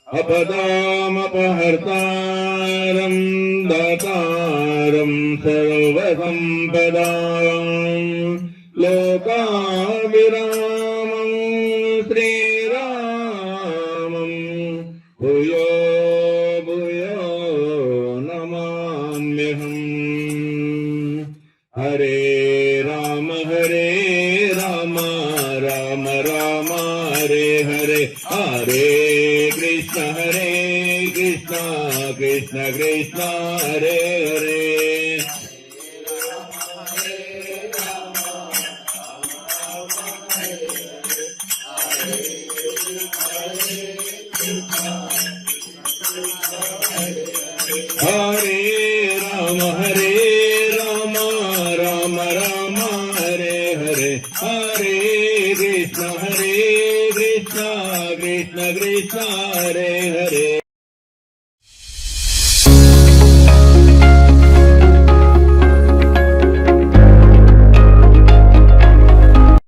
अपदामपहर्तारं दातारं सर्वसम्पदां लोकाभिरामं श्रीरामं भूयो भूयो नमाम्यहम्। हरे राम राम राम हरे हरे, हरे कृष्ण कृष्ण कृष्ण हरे हरे। हरे राम राम राम हरे हरे, हरे कृष्ण कृष्ण कृष्ण हरे हरे।